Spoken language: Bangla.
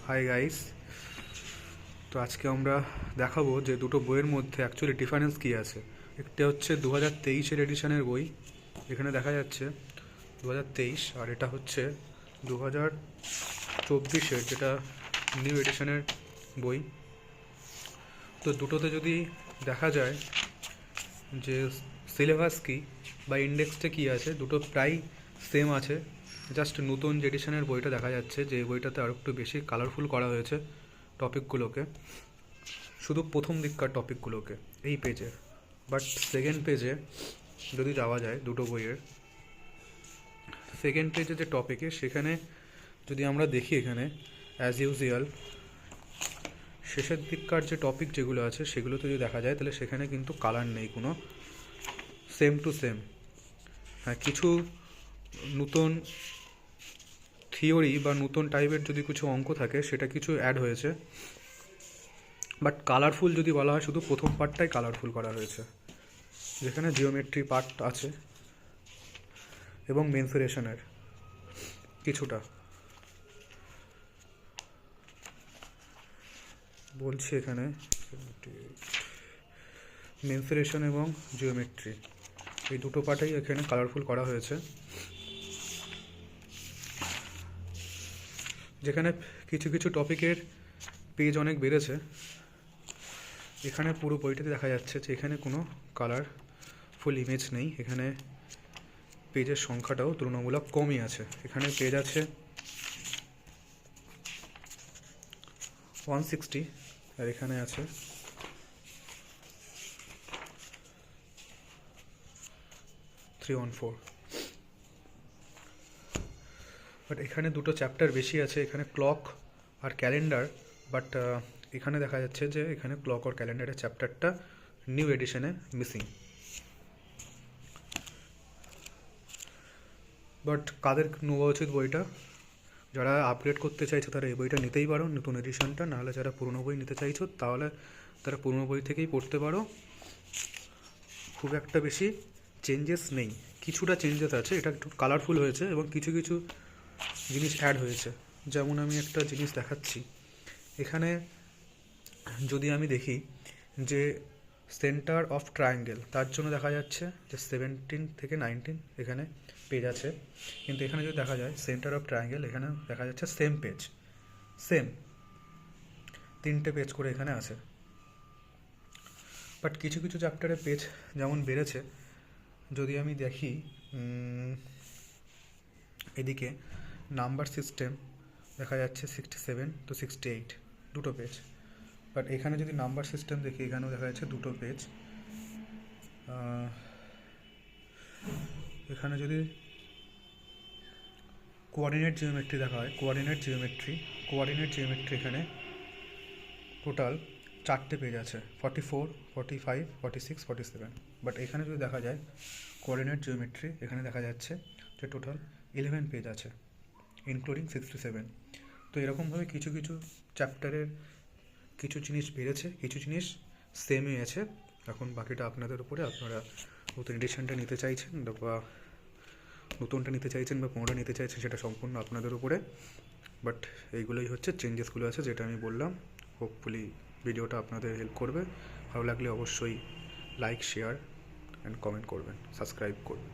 Hi guys. তো আজকে আমরা দেখাবো যে দুটো বইয়ের মধ্যে অ্যাকচুয়ালি ডিফারেন্স কী আছে। একটা হচ্ছে 2023-এর এডিশনের বই, এখানে দেখা যাচ্ছে 2023, আর এটা হচ্ছে 2024-এর যেটা নিউ এডিশনের বই। তো দুটোতে যদি দেখা যায় যে সিলেবাস কী বা ইন্ডেক্সটা কী আছে, দুটো প্রায় সেম আছে। জাস্ট নতুন যে এডিশনের বইটা দেখা যাচ্ছে যে বইটাতে আরও একটু বেশি কালারফুল করা হয়েছে টপিকগুলোকে, শুধু প্রথম দিককার টপিকগুলোকে এই পেজে। বাট সেকেন্ড পেজে যদি যাওয়া যায় দুটো বইয়ের সেকেন্ড পেজে যে টপিকে, সেখানে যদি আমরা দেখি এখানে অ্যাজ ইউজুয়াল শেষের দিককার যে টপিক যেগুলো আছে সেগুলোতে যদি দেখা যায় তাহলে সেখানে কিন্তু কালার নেই কোনো, সেম টু সেম। হ্যাঁ, কিছু নতুন থিওরি বা নতুন টাইপের যদি কিছু অঙ্ক থাকে সেটা কিছু অ্যাড হয়েছে, বাট কালারফুল যদি বলা হয় শুধু প্রথম পার্টটাই কালারফুল করা হয়েছে, যেখানে জিওমেট্রি পার্ট আছে এবং মেনসুরেশনের কিছুটা বলছি। এখানে মেনসুরেশন এবং জিওমেট্রি এই দুটো পার্টেই এখানে কালারফুল করা হয়েছে, যেখানে কিছু কিছু টপিকের পেজ অনেক বেড়েছে। এখানে পুরো বইটাতে দেখা যাচ্ছে যে এখানে কোনো কালারফুল ইমেজ নেই, এখানে পেজের সংখ্যাটাও তুলনামূলক কমই আছে। এখানে পেজ আছে 160 আর এখানে আছে 314। বাট এখানে দুটো চ্যাপ্টার বেশি আছে, এখানে ক্লক আর ক্যালেন্ডার। বাট এখানে দেখা যাচ্ছে যে এখানে ক্লক আর ক্যালেন্ডারের চ্যাপ্টারটা নিউ এডিশনে মিসিং। বাট কাদের নেওয়া উচিত বইটা? যারা আপগ্রেড করতে চাইছো তারা এই বইটা নিতেই পারো, নতুন এডিশনটা। নাহলে যারা পুরনো বই নিতে চাইছো তাহলে তারা পুরনো বই থেকেই পড়তে পারো। খুব একটা বেশি চেঞ্জেস নেই, কিছুটা চেঞ্জেস আছে, এটা একটু কালারফুল হয়েছে এবং কিছু কিছু জিনিস অ্যাড হয়েছে। যেমন আমি একটা জিনিস দেখাচ্ছি, এখানে যদি আমি দেখি যে সেন্টার অফ ট্রায়াঙ্গেল, তার জন্য দেখা যাচ্ছে যে 17 থেকে 19 এখানে পেজ আছে, কিন্তু এখানে যদি দেখা যায় সেন্টার অফ ট্রায়াঙ্গেল, এখানে দেখা যাচ্ছে সেম পেজ, সেম 3টে পেজ করে এখানে আছে। বাট কিছু কিছু চ্যাপ্টারের পেজ যেমন বেড়েছে, যদি আমি দেখি এদিকে নাম্বার সিস্টেম দেখা যাচ্ছে 67 তো 68, দুটো পেজ। বাট এখানে যদি নাম্বার সিস্টেম দেখি, এখানেও দেখা যাচ্ছে দুটো পেজ। এখানে যদি কোঅর্ডিনেট জিওমেট্রি দেখা হয়, কোঅর্ডিনেট জিওমেট্রি এখানে টোটাল 4টে পেজ আছে, 44, 45, 46, 47। বাট এখানে যদি দেখা যায় কোঅর্ডিনেট জিওমেট্রি, এখানে দেখা যাচ্ছে যে টোটাল 11 পেজ আছে ইনক্লুডিং 67। তো এরকমভাবে কিছু কিছু চ্যাপ্টারের কিছু জিনিস বেড়েছে, কিছু জিনিস সেমই আছে। এখন বাকিটা আপনাদের উপরে, আপনারা নতুন এডিশনটা নিতে চাইছেন বা নতুনটা নিতে চাইছেন বা পুরোটা নিতে চাইছেন, সেটা সম্পূর্ণ আপনাদের উপরে। বাট এইগুলোই হচ্ছে চেঞ্জেসগুলো আছে যেটা আমি বললাম। হোপফুলি ভিডিওটা আপনাদের হেল্প করবে। ভালো লাগলে অবশ্যই লাইক, শেয়ার অ্যান্ড কমেন্ট করবেন, সাবস্ক্রাইব করবেন।